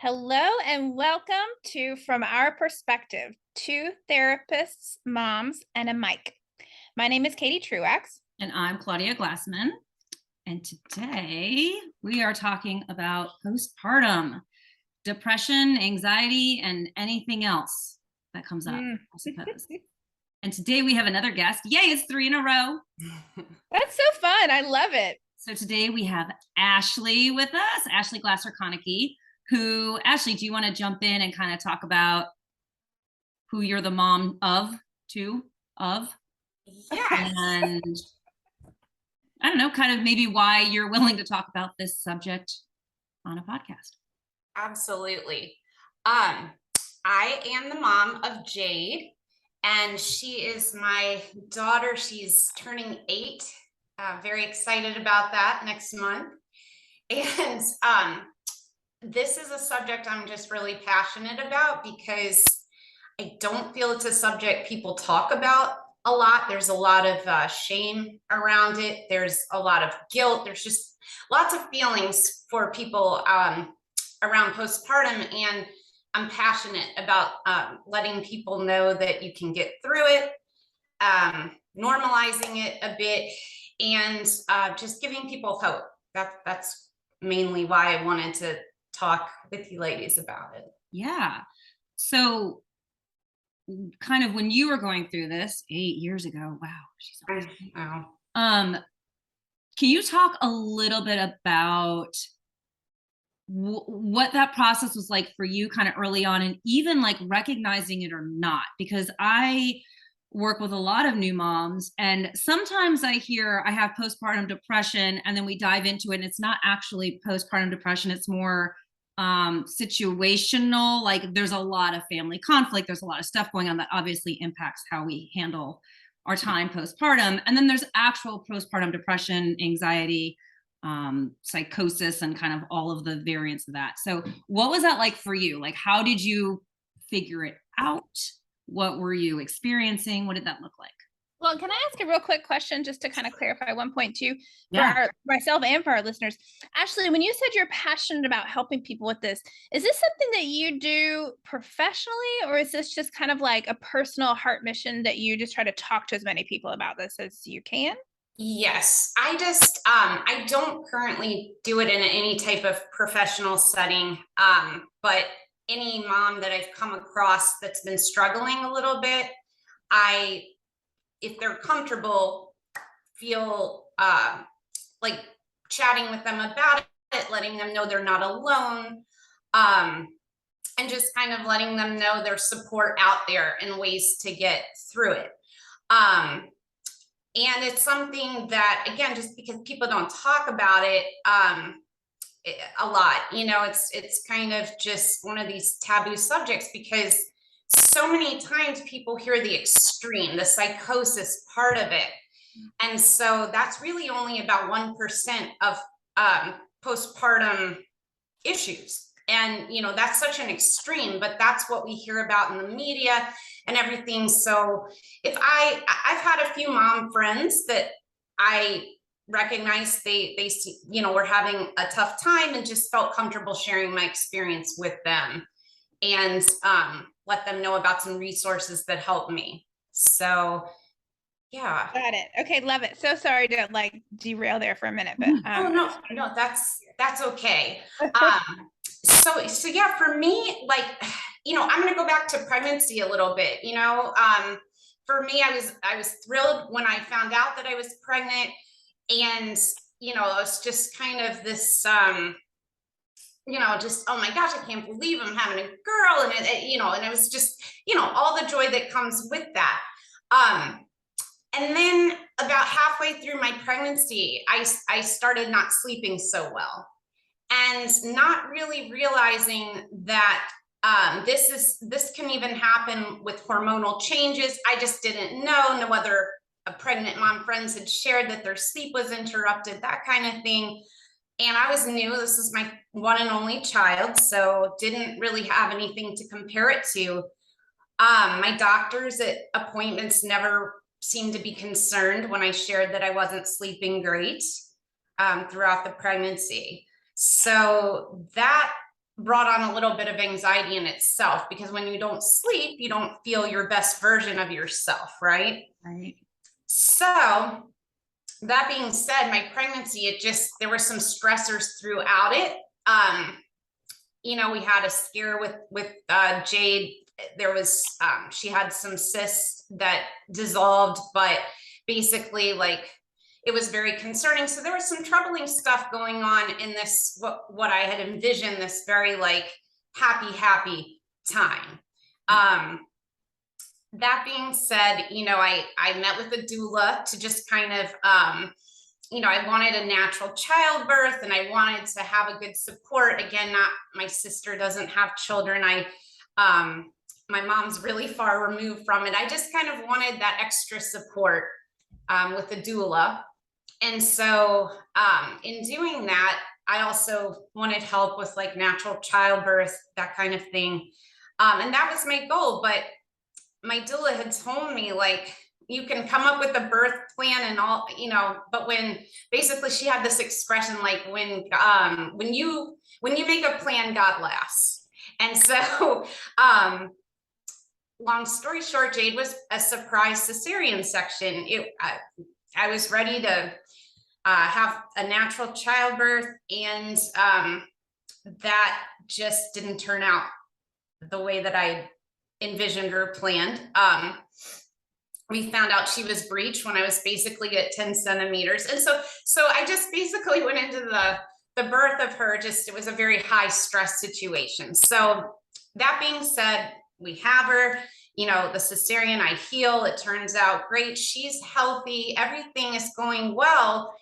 Hello and welcome to From Our Perspective, two therapists, moms, and a mic. My name is Katie Truax. And I'm Claudia Glassman. And today we are talking about postpartum, depression, anxiety, and anything else that comes up, I suppose. And today we have another guest. Yay, it's 3 in a row. That's so fun. I love it. So today we have Ashley with us, Ashley Glasser-Konecky, who, Ashley, do you want to jump in and kind of talk about who you're the mom of? Yes. And I don't know, kind of maybe why you're willing to talk about this subject on a podcast. Absolutely. I am the mom of Jade, and she is my daughter. She's turning 8. Very excited about that next month. And this is a subject I'm just really passionate about because I don't feel it's a subject people talk about a lot. There's a lot of shame around it. There's a lot of guilt. There's just lots of feelings for people around postpartum. And I'm passionate about letting people know that you can get through it, normalizing it a bit, and just giving people hope. That's mainly why I wanted to talk with you ladies about it. Yeah. So kind of when you were going through this 8 years ago, wow, she's Wow. Can you talk a little bit about what that process was like for you kind of early on, and even like recognizing it or not? Because I work with a lot of new moms, and sometimes I hear I have postpartum depression, and then we dive into it and it's not actually postpartum depression. It's more situational. Like there's a lot of family conflict, there's a lot of stuff going on that obviously impacts how we handle our time postpartum. And then there's actual postpartum depression, anxiety, psychosis, and kind of all of the variants of that. So what was that like for you? Like, how did you figure it out? What were you experiencing? What did that look like? Well, can I ask a real quick question just to kind of clarify one point too, Yeah. for myself and for our listeners? Ashley, when you said you're passionate about helping people with this, is this something that you do professionally, or is this just kind of like a personal heart mission that you just try to talk to as many people about this as you can? Yes, I just I don't currently do it in any type of professional setting, but any mom that I've come across that's been struggling a little bit, if they're comfortable, feel like chatting with them about it, letting them know they're not alone, and just kind of letting them know there's support out there and ways to get through it. And it's something that, again, just because people don't talk about it a lot, it's kind of just one of these taboo subjects, because so many times people hear the extreme, the psychosis part of it. And so that's really only about 1% of postpartum issues. And, that's such an extreme, but that's what we hear about in the media and everything. So if I've had a few mom friends that I recognize they were having a tough time, and just felt comfortable sharing my experience with them, and let them know about some resources that help me. So yeah. Got it. Okay, love it. So sorry to like derail there for a minute, but Oh no, that's okay. So yeah, for me, like, I'm going to go back to pregnancy a little bit. For me, I was thrilled when I found out that I was pregnant, and it was just kind of this just, oh my gosh, I can't believe I'm having a girl, and and it was just all the joy that comes with that. And then about halfway through my pregnancy, I started not sleeping so well, and not really realizing that this can even happen with hormonal changes. I just didn't know. No other pregnant mom friends had shared that their sleep was interrupted, that kind of thing. And I was new. This is my one and only child, so didn't really have anything to compare it to. My doctors at appointments never seemed to be concerned when I shared that I wasn't sleeping great throughout the pregnancy. So that brought on a little bit of anxiety in itself, because when you don't sleep, you don't feel your best version of yourself, right? Right. So that being said, my pregnancy, there were some stressors throughout it. You know, we had a scare with Jade. There was, she had some cysts that dissolved, but basically like it was very concerning. So there was some troubling stuff going on in this, what I had envisioned, this very like happy time. That being said, you know, I met with a doula to just kind of, you know, I wanted a natural childbirth and I wanted to have a good support. Again, my sister doesn't have children. My mom's really far removed from it. I just kind of wanted that extra support with the doula. And so in doing that, I also wanted help with like natural childbirth, that kind of thing. And that was my goal. But my doula had told me, like, you can come up with a birth plan and all, you know, but when basically she had this expression, like when you make a plan, God laughs. And so long story short, Jade was a surprise cesarean section. I was ready to have a natural childbirth, and that just didn't turn out the way that I envisioned or planned. We found out she was breech when I was basically at 10 centimeters. And so I just basically went into the birth of her, it was a very high stress situation. So that being said, we have her, you know, the cesarean, I heal, it turns out great. She's healthy. Everything is going well.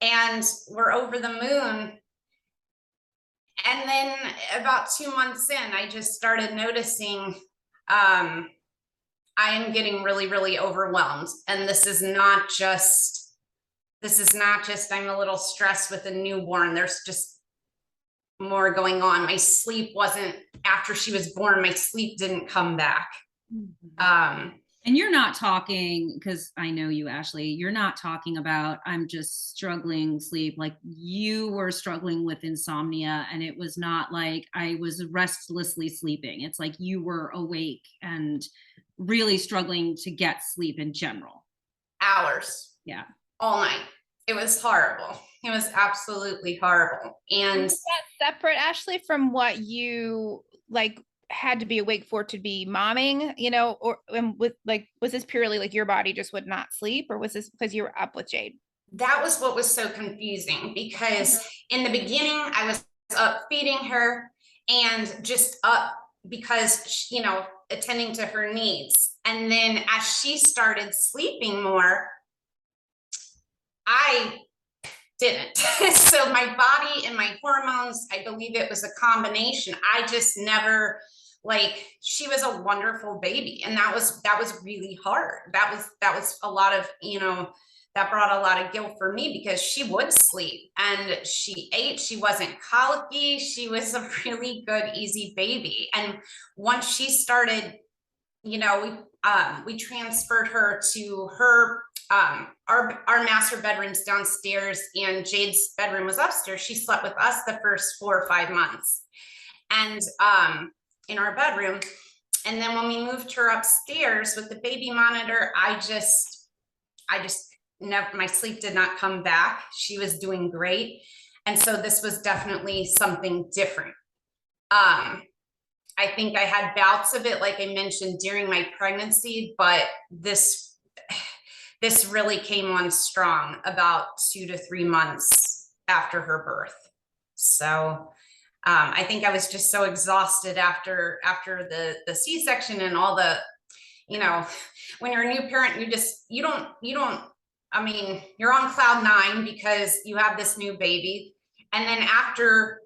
And we're over the moon. And then about 2 months in, I just started noticing, I am getting really, really overwhelmed. And this is not just I'm a little stressed with a newborn. There's just more going on. My sleep wasn't, after she was born, my sleep didn't come back. And you're not talking, because I know you, Ashley, you're not talking about, I'm just struggling sleep. Like, you were struggling with insomnia, and it was not like I was restlessly sleeping. It's like you were awake and really struggling to get sleep in general. Hours. Yeah. All night. It was horrible. It was absolutely horrible. And is that separate, Ashley, from what you like had to be awake for to be momming, you know, or with like, was this purely like your body just would not sleep, or was this because you were up with Jade? That was what was so confusing, because in the beginning I was up feeding her and just up because, you know, attending to her needs. And then as she started sleeping more, I didn't. So my body and my hormones, I believe it was a combination. I just never, like, she was a wonderful baby, and that was really hard. That was a lot of, you know, that brought a lot of guilt for me, because she would sleep and she ate, she wasn't colicky, she was a really good, easy baby. And once she started, you know, we transferred her to her our master bedroom's downstairs and Jade's bedroom was upstairs. She slept with us the first 4 or 5 months, and in our bedroom. And then when we moved her upstairs with the baby monitor, I just never, my sleep did not come back. She was doing great. And so this was definitely something different. I think I had bouts of it, like I mentioned, during my pregnancy, but this really came on strong about 2 to 3 months after her birth. So I think I was just so exhausted after the C-section and all the, you know, when you're a new parent, you don't, I mean, you're on cloud 9 because you have this new baby. And then after,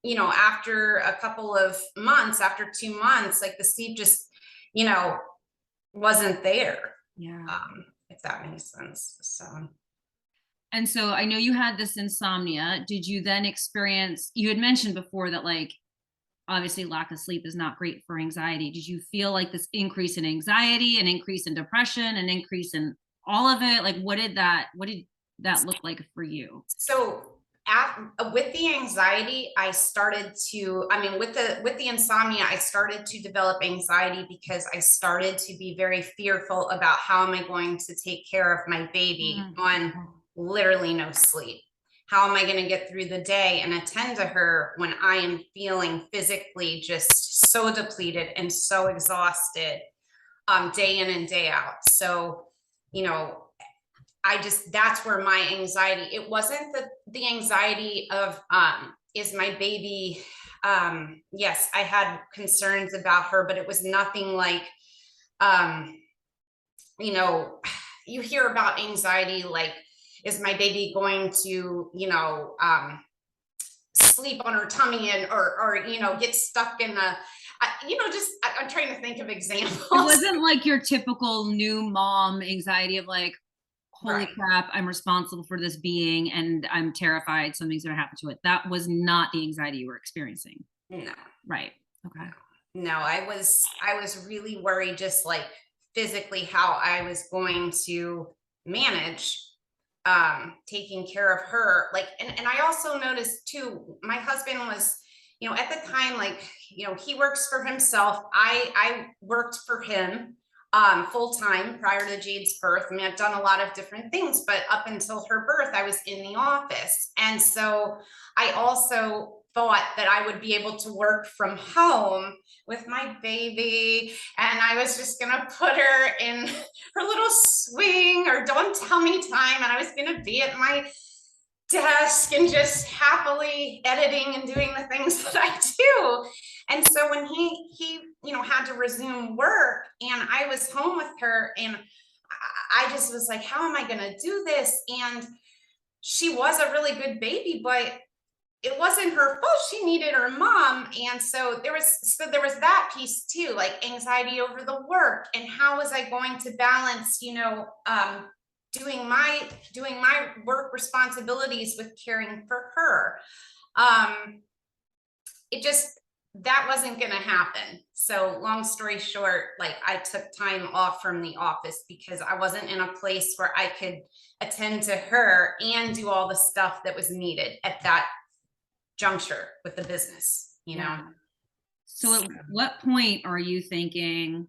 you know, after a couple of months, after 2 months, like the sleep just, you know, wasn't there. Yeah. If that makes sense. So. And so I know you had this insomnia. Did you then experience, you had mentioned before that, like, obviously lack of sleep is not great for anxiety. Did you feel like this increase in anxiety, an increase in depression, an increase in all of it? Like, what did that look like for you? So with the anxiety, I started to, I mean, with the insomnia, I started to develop anxiety because I started to be very fearful about how am I going to take care of my baby on literally no sleep. How am I going to get through the day and attend to her when I am feeling physically just so depleted and so exhausted, day in and day out. So, you know, that's where my anxiety, it wasn't the anxiety of, is my baby, yes, I had concerns about her, but it was nothing like, you know, you hear about anxiety, like, is my baby going to, you know, sleep on her tummy and, or, you know, get stuck in a, you know, just, I'm trying to think of examples. It wasn't like your typical new mom anxiety of like, holy crap, I'm responsible for this being and I'm terrified something's going to happen to it. That was not the anxiety you were experiencing. No. Right. Okay. No, I was really worried, just like physically how I was going to manage taking care of her. Like, and I also noticed too, my husband was, you know, at the time, like, you know, he works for himself. I worked for him full time prior to Jade's birth. I mean, I've done a lot of different things, but up until her birth, I was in the office. And so I also thought that I would be able to work from home with my baby. And I was just going to put her in her little swing or don't tell me time. And I was going to be at my desk and just happily editing and doing the things that I do. And so when he, you know, had to resume work and I was home with her and I just was like, how am I going to do this? And she was a really good baby, but it wasn't her fault. She needed her mom. And so there was that piece too, like anxiety over the work and how was I going to balance, you know, doing my work responsibilities with caring for her. That wasn't going to happen. So long story short, like I took time off from the office because I wasn't in a place where I could attend to her and do all the stuff that was needed at that juncture with the business, you know? So at what point are you thinking,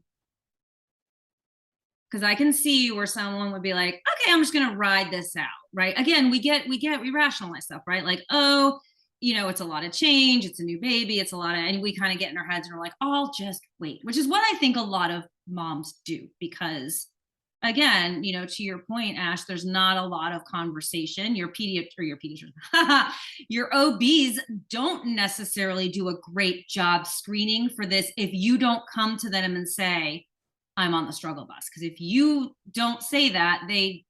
because I can see where someone would be like, okay, I'm just going to ride this out, right? Again, we rationalize stuff, right? Like, oh, you know, it's a lot of change. It's a new baby. It's a lot of, and we kind of get in our heads and we're like, oh, I'll just wait, which is what I think a lot of moms do, because again, you know, to your point, Ash, there's not a lot of conversation. Your pediatrician, your OBs don't necessarily do a great job screening for this if you don't come to them and say, I'm on the struggle bus. Because if you don't say that, they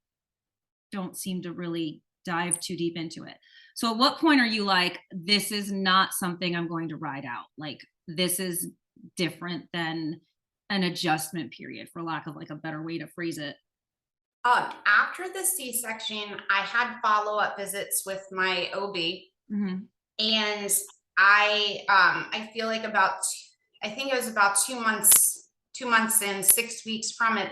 don't seem to really dive too deep into it. So at what point are you like, this is not something I'm going to ride out? Like, this is different than an adjustment period, for lack of like a better way to phrase it? After the C-section, I had follow-up visits with my OB. Mm-hmm. And I feel like I think it was about 2 months in, 6 weeks from it,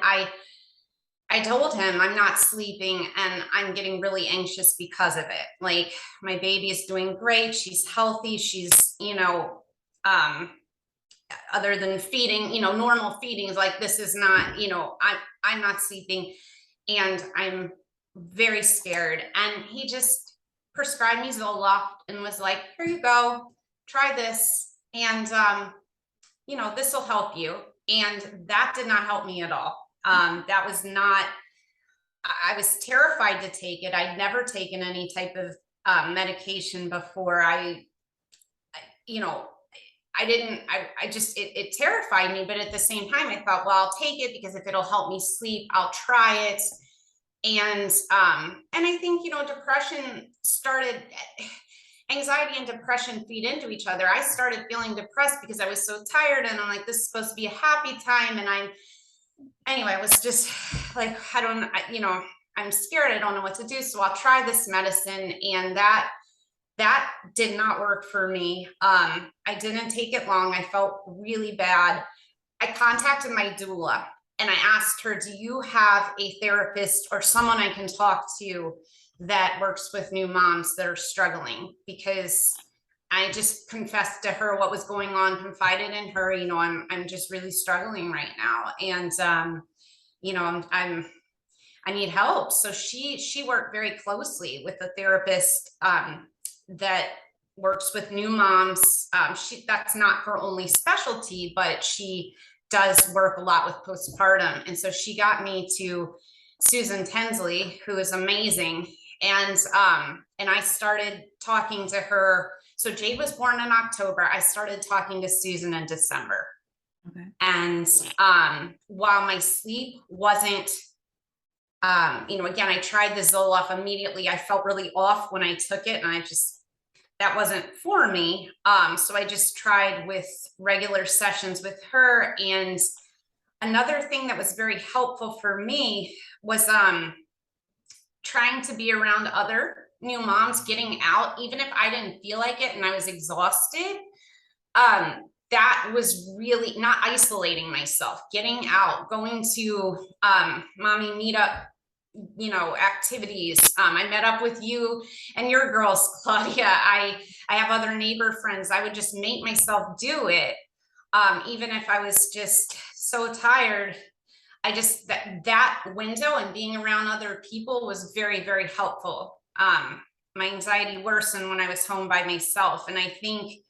I told him I'm not sleeping and I'm getting really anxious because of it. Like, my baby is doing great. She's healthy. She's, you know, other than feeding, you know, normal feeding is like, this is not, you know, I'm not sleeping and I'm very scared. And he just prescribed me Zoloft and was like, here you go, try this. And, you know, this will help you. And that did not help me at all. That was not, I was terrified to take it. I'd never taken any type of medication before. You know, it terrified me, but at the same time, I thought, well, I'll take it because if it'll help me sleep, I'll try it. And I think, you know, anxiety and depression feed into each other. I started feeling depressed because I was so tired and I'm like, this is supposed to be a happy time. And anyway, I was just like, you know, I'm scared. I don't know what to do. So I'll try this medicine. And that did not work for me. I didn't take it long. I felt really bad. I contacted my doula and I asked her, do you have a therapist or someone I can talk to that works with new moms that are struggling, because I just confessed to her what was going on, confided in her, you know, I'm just really struggling right now. And, you know, I need help. So she worked very closely with a therapist, that works with new moms. That's not her only specialty, but she does work a lot with postpartum. And so she got me to Susan Tensley, who is amazing. And I started talking to her. So Jade was born in October. I started talking to Susan in December. Okay. And while my sleep wasn't, you know, again, I tried the Zoloft immediately. I felt really off when I took it, and that wasn't for me. So I just tried with regular sessions with her. And another thing that was very helpful for me was trying to be around other new moms, getting out, even if I didn't feel like it and I was exhausted. That was really not isolating myself, getting out, going to mommy meetup, you know, activities. I met up with you and your girls, Claudia. I have other neighbor friends. I would just make myself do it. Even if I was just so tired, that window and being around other people was very, very helpful. My anxiety worsened when I was home by myself. And I think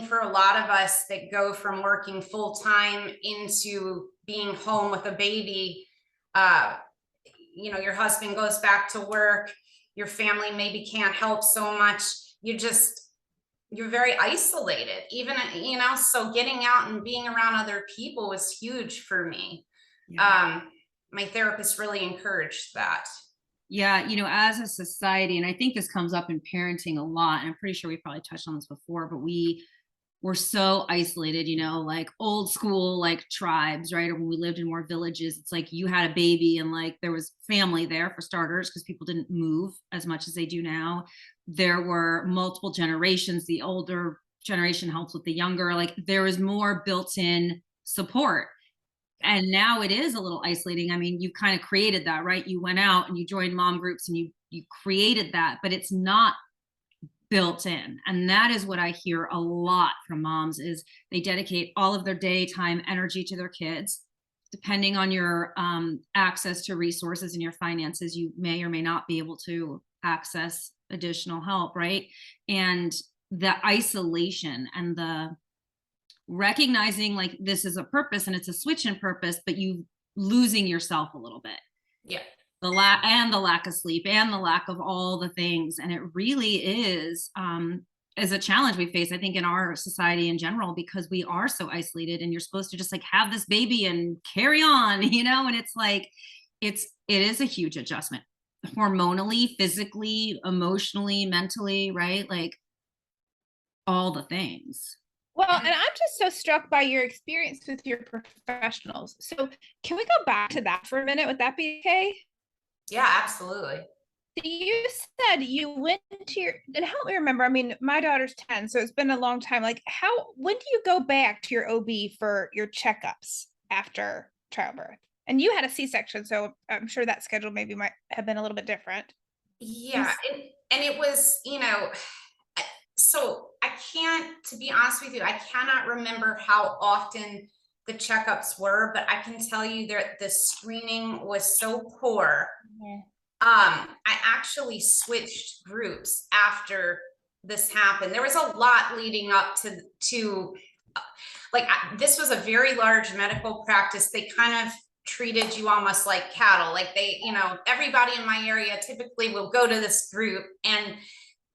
for a lot of us that go from working full time into being home with a baby, you know, your husband goes back to work, your family maybe can't help so much. You're very isolated, even, you know, so getting out and being around other people was huge for me. Yeah. My therapist really encouraged that. Yeah, you know, as a society, and I think this comes up in parenting a lot, and I'm pretty sure we probably touched on this before, but we're so isolated, you know, like old school, like tribes, right? Or when we lived in more villages, it's like you had a baby and like there was family there for starters, because people didn't move as much as they do now. There were multiple generations. The older generation helps with the younger, like there was more built-in support. And now it is a little isolating. I mean, you kind of created that, right? You went out and you joined mom groups and you created that, but it's not built in. And that is what I hear a lot from moms, is they dedicate all of their daytime energy to their kids. Depending on your access to resources and your finances, you may or may not be able to access additional help, right? And the isolation and the recognizing like this is a purpose and it's a switch in purpose, but you losing yourself a little bit. Yeah. The lack of sleep and the lack of all the things. And it really is a challenge we face, I think, in our society in general, because we are so isolated and you're supposed to just like have this baby and carry on, you know? And it's like, it is a huge adjustment hormonally, physically, emotionally, mentally, right? Like all the things. Well, and I'm just so struck by your experience with your professionals. So can we go back to that for a minute? Would that be okay? Yeah, absolutely. So you said you went to and help me remember, I mean, my daughter's 10, so it's been a long time. Like when do you go back to your OB for your checkups after childbirth? And you had a C-section, so I'm sure that schedule maybe might have been a little bit different. Yeah. And it was, you know, so to be honest with you, I cannot remember how often the checkups were, but I can tell you that the screening was so poor. Mm-hmm. I actually switched groups after this happened. There was a lot leading up to this was a very large medical practice. They kind of treated you almost like cattle. Like they, you know, everybody in my area typically will go to this group, and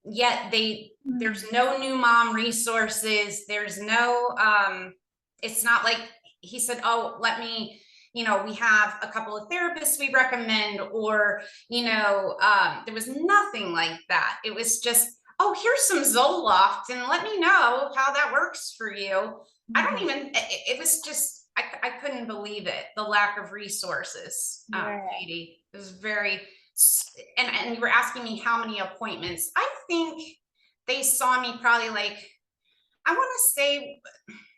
yet there's no new mom resources. There's no, it's not like he said, oh, let me, you know, we have a couple of therapists we recommend, or, you know, there was nothing like that. It was just, oh, here's some Zoloft and let me know how that works for you. I don't even, it was just, I couldn't believe it. The lack of resources, Katie. It was very, and you were asking me how many appointments. I think they saw me probably like, I want to say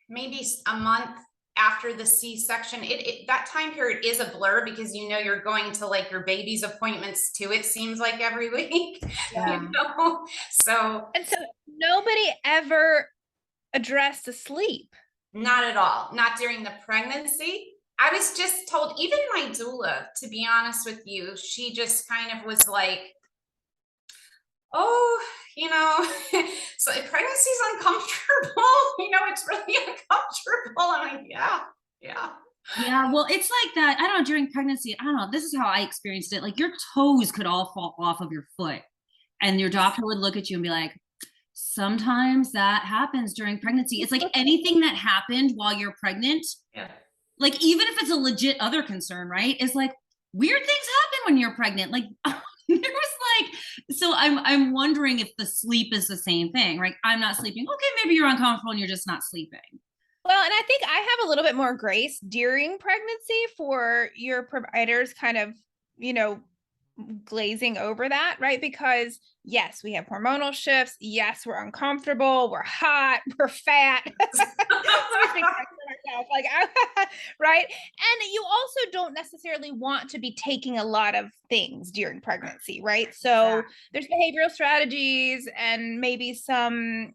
maybe a month after the C-section, that time period is a blur because you're going to like your baby's appointments too, it seems like every week. Yeah. So nobody ever addressed the sleep. Not at all, not during the pregnancy. I was just told, even my doula, to be honest with you, she just kind of was like, oh, so pregnancy is uncomfortable. It's really uncomfortable. I'm like, yeah. Yeah, well, it's like that. I don't know, during pregnancy, I don't know. This is how I experienced it. Like your toes could all fall off of your foot, and your doctor would look at you and be like, sometimes that happens during pregnancy. It's like anything that happened while you're pregnant. Yeah. Like, even if it's a legit other concern, right? It's like weird things happen when you're pregnant. Like there was like, so I'm wondering if the sleep is the same thing, right? I'm not sleeping. Okay, maybe you're uncomfortable and you're just not sleeping. Well, and I think I have a little bit more grace during pregnancy for your providers kind of, glazing over that, right? Because yes, we have hormonal shifts. Yes, we're uncomfortable. We're hot. We're fat. Like, right? And you also don't necessarily want to be taking a lot of things during pregnancy, right? So there's behavioral strategies and maybe some.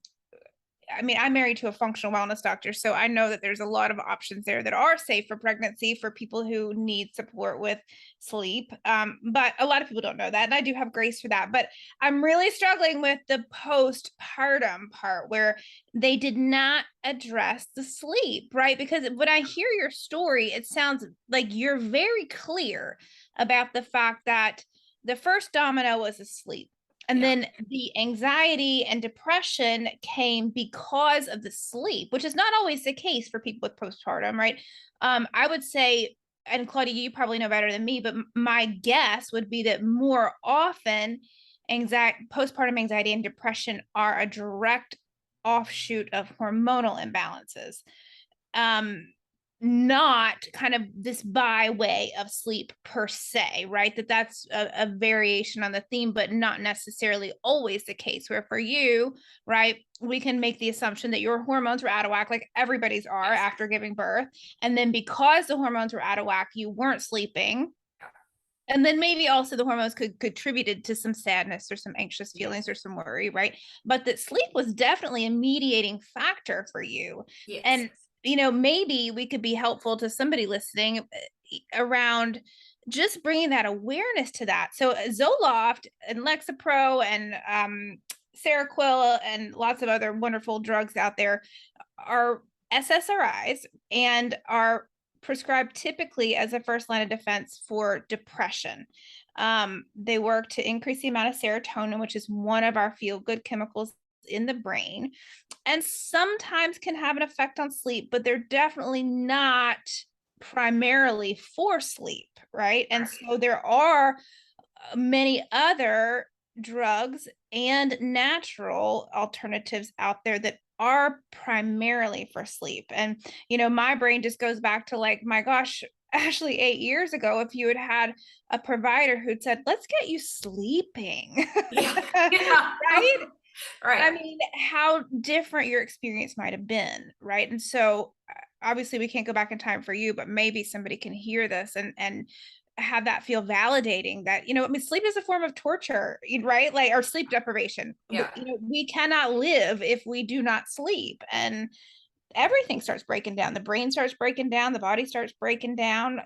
I'm married to a functional wellness doctor, so I know that there's a lot of options there that are safe for pregnancy for people who need support with sleep. But a lot of people don't know that, and I do have grace for that. But I'm really struggling with the postpartum part where they did not address the sleep, right? Because when I hear your story, it sounds like you're very clear about the fact that the first domino was asleep. And then the anxiety and depression came because of the sleep, which is not always the case for people with postpartum, right? I would say, and Claudia, you probably know better than me, but my guess would be that more often postpartum anxiety and depression are a direct offshoot of hormonal imbalances. Not kind of this by way of sleep per se, right? That's a variation on the theme, but not necessarily always the case. Where for you, right, we can make the assumption that your hormones were out of whack, like everybody's are after giving birth. And then because the hormones were out of whack, you weren't sleeping. And then maybe also the hormones contributed to some sadness or some anxious feelings or some worry, right? But that sleep was definitely a mediating factor for you. Yes. And maybe we could be helpful to somebody listening around just bringing that awareness to that. So Zoloft and Lexapro and Seroquel and lots of other wonderful drugs out there are SSRIs and are prescribed typically as a first line of defense for depression. They work to increase the amount of serotonin, which is one of our feel-good chemicals in the brain, and sometimes can have an effect on sleep, but they're definitely not primarily for sleep, right? And so there are many other drugs and natural alternatives out there that are primarily for sleep. And my brain just goes back to like, my gosh, actually 8 years ago, if you had had a provider who'd said, let's get you sleeping. Right? Right. How different your experience might have been, right? And so obviously we can't go back in time for you, but maybe somebody can hear this and have that feel validating that, sleep is a form of torture, right? Like, or sleep deprivation. Yeah. We cannot live if we do not sleep. And everything starts breaking down. The brain starts breaking down. The body starts breaking down.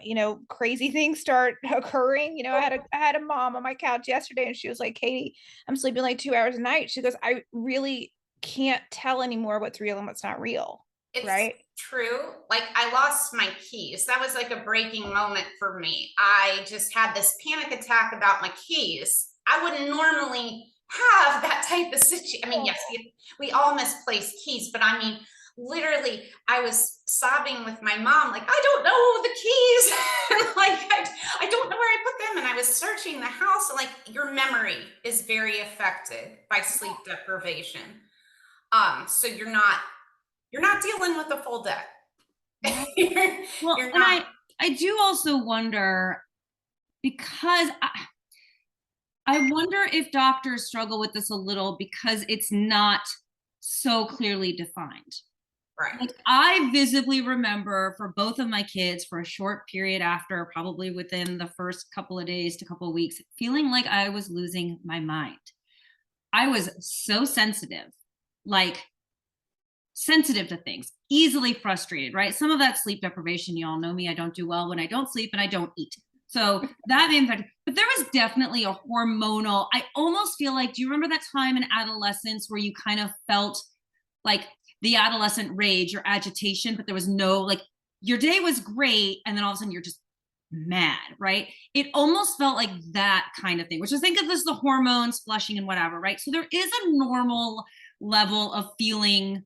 Crazy things start occurring. I had a mom on my couch yesterday, and she was like, "Katie, I'm sleeping like 2 hours a night." She goes, "I really can't tell anymore what's real and what's not real." It's right? true. Like, I lost my keys. That was like a breaking moment for me. I just had this panic attack about my keys. I wouldn't normally have that type of situation. Yes, we all misplace keys, but literally, I was sobbing with my mom, like, I don't know the keys. Like, I don't know where I put them. And I was searching the house, and like, your memory is very affected by sleep deprivation. So you're not dealing with a full deck. Well, you're and not. I do also wonder, because I wonder if doctors struggle with this a little because it's not so clearly defined. Right. Like I visibly remember for both of my kids for a short period after, probably within the first couple of days to couple of weeks, feeling like I was losing my mind. I was so sensitive, like sensitive to things, easily frustrated, right? Some of that sleep deprivation, you all know me, I don't do well when I don't sleep and I don't eat. So that may impact, but there was definitely a hormonal, I almost feel like, do you remember that time in adolescence where you kind of felt like the adolescent rage or agitation, but there was no, like, your day was great and then all of a sudden you're just mad, right? It almost felt like that kind of thing, which I think of as the hormones flushing and whatever, right? So there is a normal level of feeling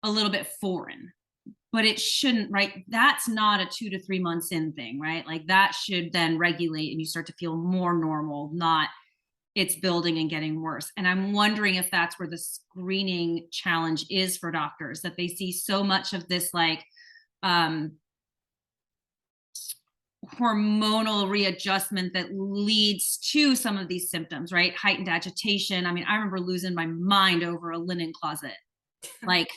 a little bit foreign, but it shouldn't, right? That's not a 2 to 3 months in thing, right? Like that should then regulate and you start to feel more normal, not it's building and getting worse. And I'm wondering if that's where the screening challenge is for doctors, that they see so much of this like hormonal readjustment that leads to some of these symptoms, right? Heightened agitation. I mean, I remember losing my mind over a linen closet. Like,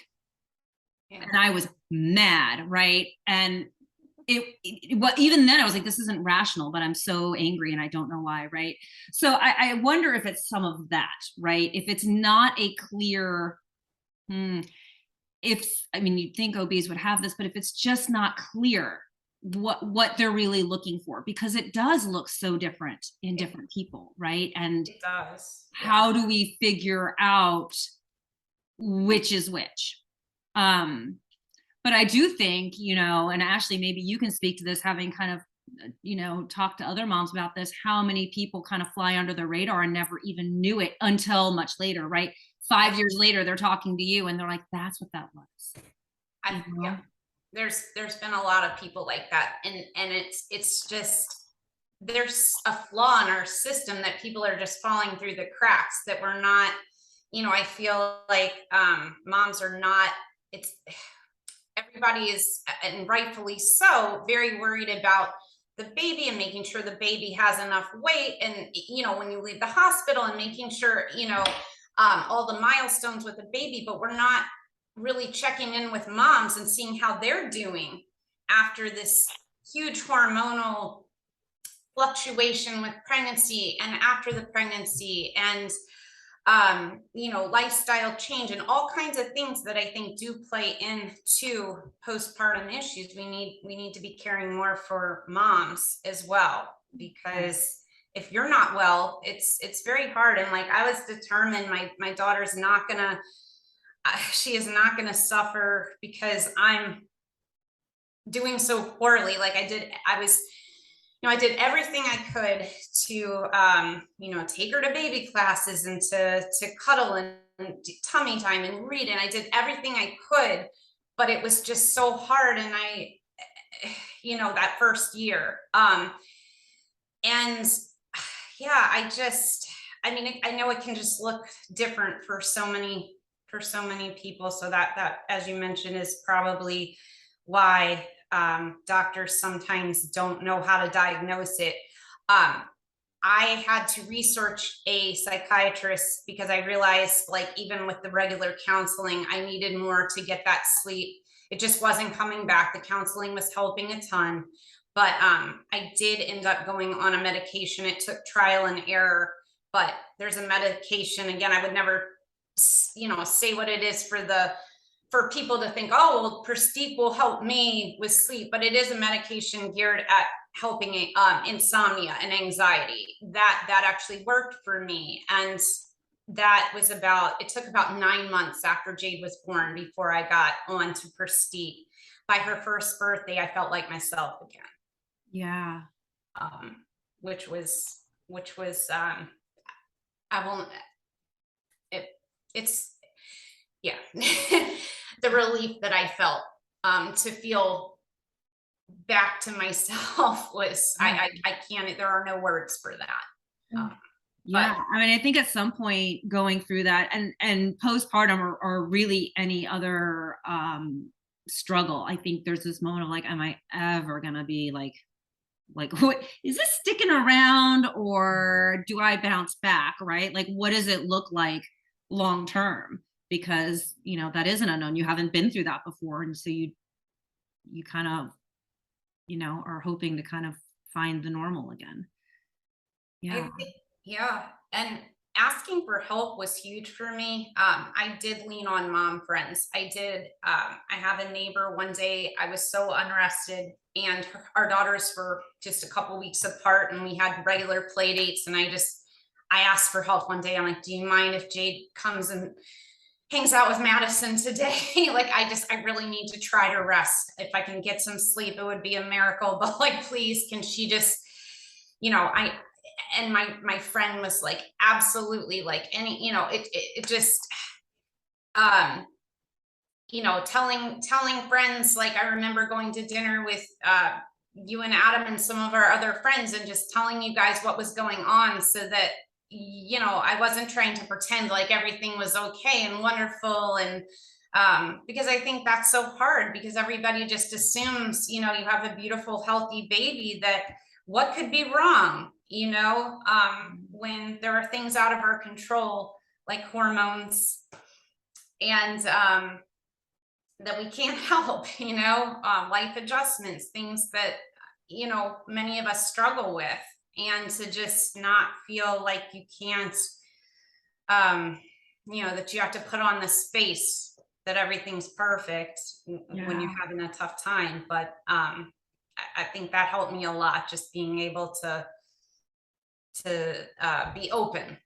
yeah. And I was mad, right? And even then I was like, this isn't rational, but I'm so angry and I don't know why, right? So I wonder if it's some of that, right? If it's not a clear, if, I mean, you'd think OBs would have this, but if it's just not clear what they're really looking for, because it does look so different in different people, right? And it does. How do we figure out which is which? But I do think, you know, and Ashley, maybe you can speak to this, having kind of, you know, talked to other moms about this, how many people kind of fly under the radar and never even knew it until much later, right? 5 years later, they're talking to you and they're like, that's what that was. Yeah. There's been a lot of people like that. And it's just, there's a flaw in our system that people are just falling through the cracks, that we're not, you know, I feel like moms are not, everybody is, and rightfully so, very worried about the baby and making sure the baby has enough weight. And, you know, when you leave the hospital and making sure, you know, all the milestones with the baby, but we're not really checking in with moms and seeing how they're doing after this huge hormonal fluctuation with pregnancy and after the pregnancy, and you know, lifestyle change and all kinds of things that I think do play into postpartum issues. We need to be caring more for moms as well, because if you're not well, it's very hard. And like, I was determined my daughter's not gonna, she is not gonna suffer because I'm doing so poorly. Like I did everything I could to, you know, take her to baby classes and to cuddle and tummy time and read. And I did everything I could, but it was just so hard. And I, you know, that first year, and yeah, I mean, I know it can just look different for so many people. So that, as you mentioned, is probably why doctors sometimes don't know how to diagnose it. I had to research a psychiatrist because I realized, like, even with the regular counseling, I needed more to get that sleep. It just wasn't coming back. The counseling was helping a ton, but I did end up going on a medication. It took trial and error, but there's a medication. Again, I would never, you know, say what it is for people to think, oh, well, Prestige will help me with sleep, but it is a medication geared at helping insomnia and anxiety. That actually worked for me. And that was it took about 9 months after Jade was born before I got on to Prestige. By her first birthday, I felt like myself again. Yeah. Which was I won't, it's, yeah. The relief that I felt to feel back to myself was, I can't, there are no words for that. Yeah, I mean, I think at some point going through that and postpartum or really any other struggle, I think there's this moment of like, am I ever gonna be like what is this sticking around, or do I bounce back, right? Like, what does it look like long term? because, that is an unknown. You haven't been through that before. And so you kind of, are hoping to kind of find the normal again. Yeah. Yeah. And asking for help was huge for me. I did lean on mom friends. I have a neighbor one day, I was so unrested, and our daughters were just a couple weeks apart, and we had regular play dates. And I asked for help one day. I'm like, do you mind if Jade comes and hangs out with Madison today? Like, I really need to try to rest. If I can get some sleep, it would be a miracle. But like, please, can she just, and my friend was like, absolutely, like any, it just, telling friends, like I remember going to dinner with you and Adam and some of our other friends, and just telling you guys what was going on, so that I wasn't trying to pretend like everything was okay and wonderful. And because I think that's so hard, because everybody just assumes, you have a beautiful, healthy baby, that what could be wrong, when there are things out of our control, like hormones, and that we can't help, life adjustments, things that, many of us struggle with. And to just not feel like you can't, that you have to put on this face that everything's perfect when you're having a tough time. But I think that helped me a lot, just being able to be open.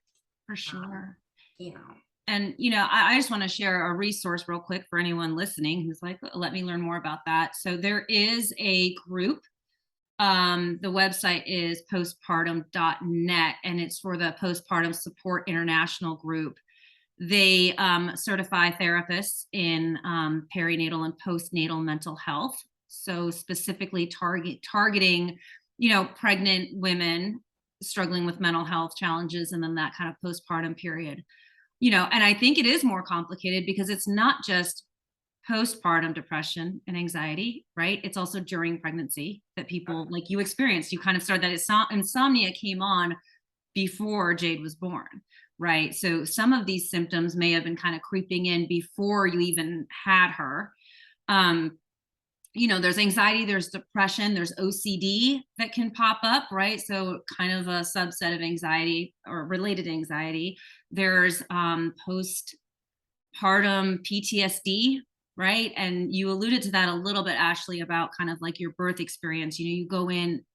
For sure. You know. And, I just want to share a resource real quick for anyone listening who's like, let me learn more about that. So there is a group. The website is postpartum.net, and it's for the Postpartum Support International group. They certify therapists in perinatal and postnatal mental health. So specifically targeting, pregnant women struggling with mental health challenges, and then that kind of postpartum period. And I think it is more complicated because it's not just postpartum depression and anxiety, right? It's also during pregnancy that people like you experienced. You kind of started that insomnia came on before Jade was born, right? So some of these symptoms may have been kind of creeping in before you even had her. There's anxiety, there's depression, there's OCD that can pop up, right? So kind of a subset of anxiety or related anxiety. There's postpartum PTSD, right? And you alluded to that a little bit, Ashley, about kind of like your birth experience. You go in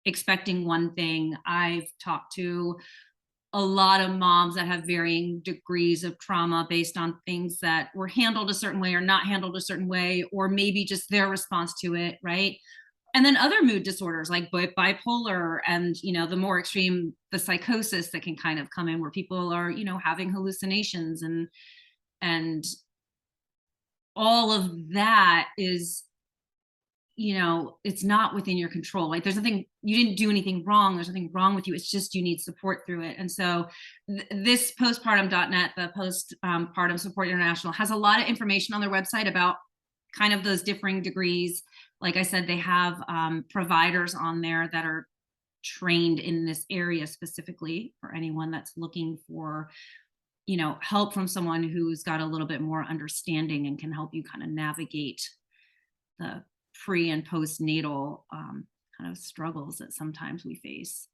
expecting one thing. I've talked to a lot of moms that have varying degrees of trauma based on things that were handled a certain way or not handled a certain way, or maybe just their response to it, right? And then other mood disorders like bipolar, and the more extreme, the psychosis that can kind of come in, where people are having hallucinations, and all of that is it's not within your control. Like there's nothing, you didn't do anything wrong. There's nothing wrong with you. It's just, you need support through it. And so this postpartum.net, the Postpartum Support International, has a lot of information on their website about kind of those differing degrees. Like I said, they have providers on there that are trained in this area specifically for anyone that's looking for help from someone who's got a little bit more understanding and can help you kind of navigate the pre and postnatal kind of struggles that sometimes we face.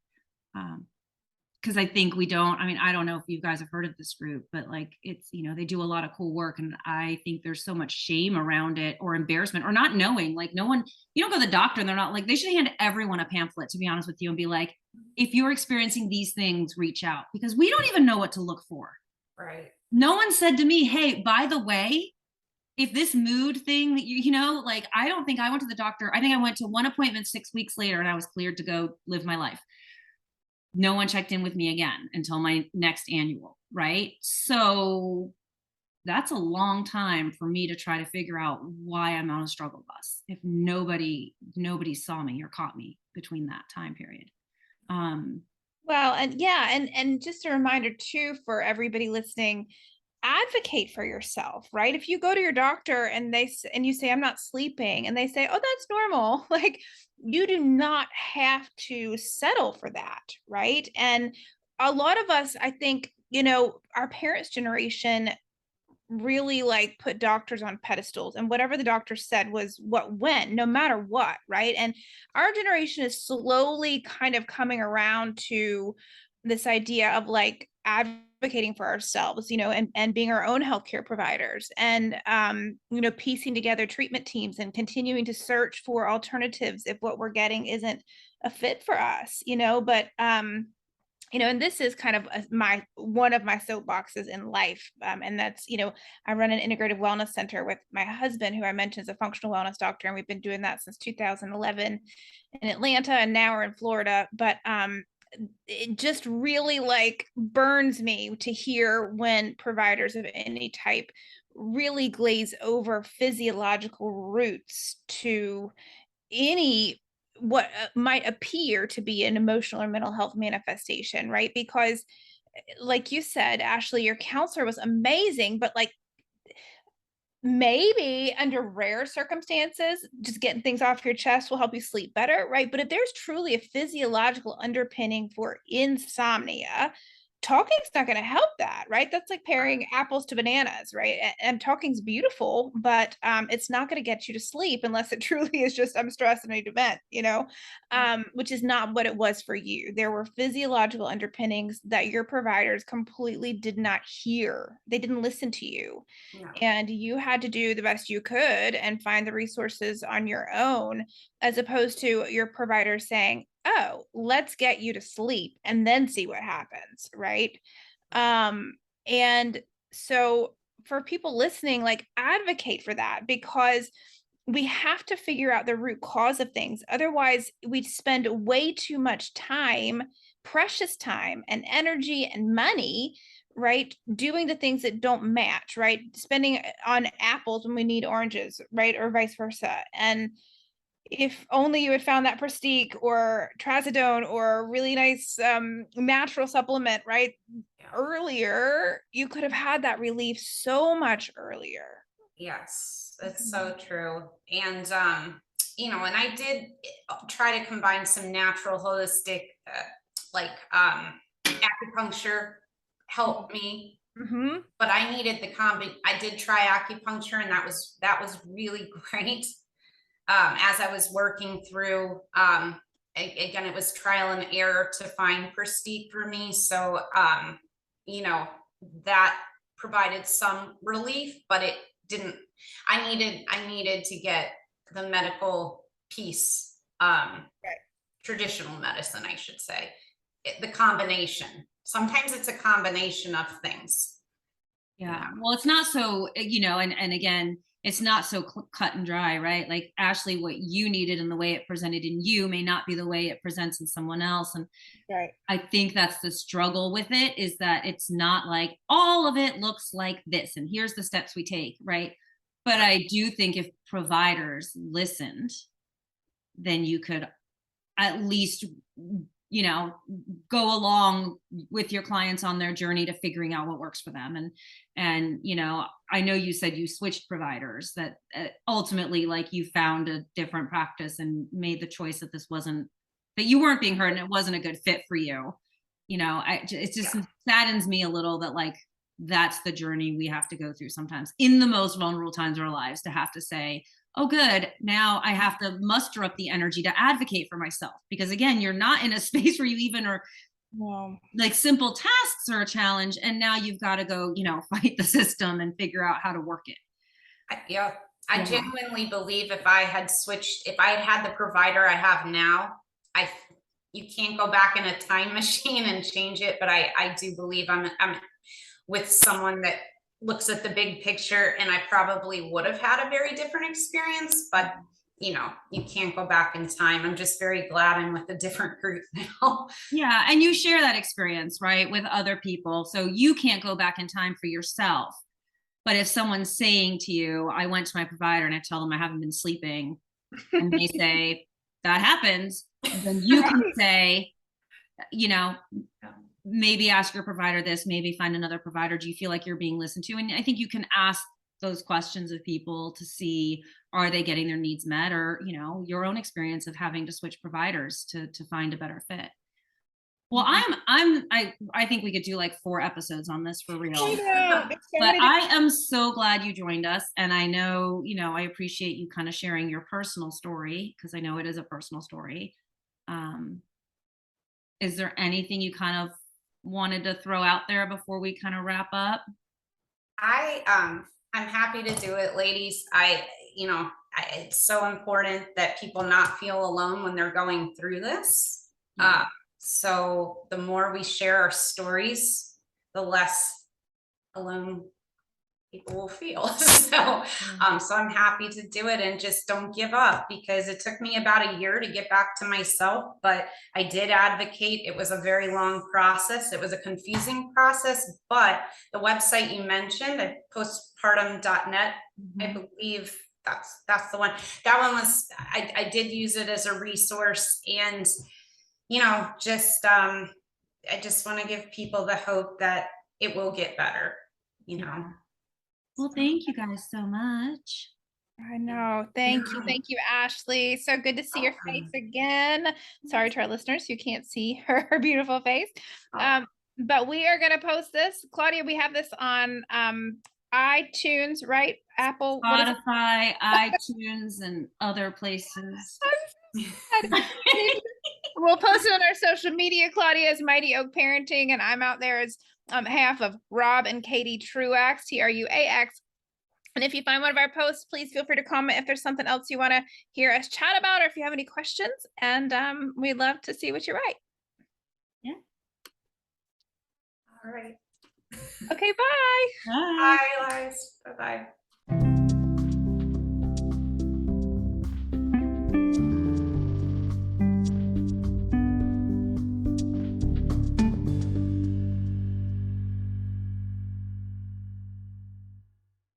Because I think I don't know if you guys have heard of this group, but like it's, they do a lot of cool work. And I think there's so much shame around it, or embarrassment, or not knowing, like no one, you don't go to the doctor and they're not like, they should hand everyone a pamphlet, to be honest with you, and be like, if you're experiencing these things, reach out, because we don't even know what to look for. Right. No one said to me, hey, by the way, if this mood thing that like, I don't think I went to the doctor. I think I went to one appointment 6 weeks later and I was cleared to go live my life. No one checked in with me again until my next annual, right? So that's a long time for me to try to figure out why I'm on a struggle bus if nobody saw me or caught me between that time period. Well, and just a reminder too, for everybody listening, advocate for yourself, right? If you go to your doctor and you say, I'm not sleeping, and they say, oh, that's normal, like you do not have to settle for that, right? And a lot of us, I think, our parents' generation really like put doctors on pedestals, and whatever the doctor said was what went, no matter what, right? And our generation is slowly kind of coming around to this idea of like advocating for ourselves, and being our own healthcare providers, and piecing together treatment teams and continuing to search for alternatives if what we're getting isn't a fit for us, but and this is kind of my one of my soapboxes in life, and that's I run an integrative wellness center with my husband, who I mentioned is a functional wellness doctor, and we've been doing that since 2011 in Atlanta, and now we're in Florida. But it just really like burns me to hear when providers of any type really glaze over physiological roots to any what might appear to be an emotional or mental health manifestation, right? Because like you said, Ashley, your counselor was amazing, but like maybe under rare circumstances, just getting things off your chest will help you sleep better, right? But if there's truly a physiological underpinning for insomnia, talking's not going to help that, right? That's like pairing apples to bananas, right? And talking's beautiful, but it's not going to get you to sleep unless it truly is just I'm stressed and I need to vent, which is not what it was for you. There were physiological underpinnings that your providers completely did not hear. They didn't listen to you. No. And you had to do the best you could and find the resources on your own, as opposed to your provider saying, oh, let's get you to sleep and then see what happens, right? And so for people listening, like advocate for that, because we have to figure out the root cause of things. Otherwise, we spend way too much time, precious time and energy and money, right, doing the things that don't match, right? Spending on apples when we need oranges, right? Or vice versa. And if only you had found that Prestige or Trazodone or a really nice natural supplement, right? Earlier, you could have had that relief so much earlier. Yes, that's so true. And, and I did try to combine some natural holistic, like acupuncture helped me, but I needed I did try acupuncture, and that was really great. As I was working through, again, it was trial and error to find Prestige for me. So, that provided some relief, but it didn't. I needed to get the medical piece, traditional medicine, I should say, the combination. Sometimes it's a combination of things. Yeah. Well, it's not so, and again, it's not so cut and dry, right? Like Ashley, what you needed and the way it presented in you may not be the way it presents in someone else. And right. I think that's the struggle with it, is that it's not like all of it looks like this and here's the steps we take, right? But I do think if providers listened, then you could at least, go along with your clients on their journey to figuring out what works for them. And I know you said you switched providers, that ultimately like you found a different practice and made the choice that that you weren't being heard and it wasn't a good fit for you. It just saddens me a little that like that's the journey we have to go through sometimes in the most vulnerable times of our lives, to have to say, oh, good, now I have to muster up the energy to advocate for myself. Because again, you're not in a space where you even are, like simple tasks are a challenge. And now you've got to go, fight the system and figure out how to work it. I genuinely believe if I had had the provider I have now, you can't go back in a time machine and change it. But I do believe I'm with someone that looks at the big picture, and I probably would have had a very different experience, but you can't go back in time. I'm just very glad I'm with a different group now. Yeah. And you share that experience, right, with other people. So you can't go back in time for yourself. But if someone's saying to you, I went to my provider and I tell them I haven't been sleeping, and they say that happens, then you can say, maybe ask your provider this, maybe find another provider. Do you feel like you're being listened to? And I think you can ask those questions of people to see, are they getting their needs met, or, your own experience of having to switch providers to find a better fit. Well, I think we could do like 4 episodes on this for real. I know. There's so But many I am so glad you joined us. And I know, I appreciate you kind of sharing your personal story, because I know it is a personal story. Is there anything you kind of wanted to throw out there before we kind of wrap up? I'm happy to do it, ladies. It's so important that people not feel alone when they're going through this. So the more we share our stories, the less alone people will feel. So I'm happy to do it, and just don't give up, because it took me about a year to get back to myself, but I did advocate. It was a very long process. It was a confusing process, but the website you mentioned at postpartum.net, I believe that's the one. That one was, I did use it as a resource, and I just want to give people the hope that it will get better. Well, thank you guys so much. I know. Thank you. Thank you, Ashley. So good to see your face again. Sorry to our listeners who can't see her beautiful face. But we are going to post this. Claudia, we have this on iTunes, right? Apple, Spotify, iTunes, and other places. We'll post it on our social media. Claudia is Mighty Oak Parenting, and I'm out there as half of Rob and Katie Truax, Truax. And if you find one of our posts, please feel free to comment if there's something else you want to hear us chat about, or if you have any questions. And we'd love to see what you write. Yeah. All right. Okay, bye. Bye, Liz. Bye-bye.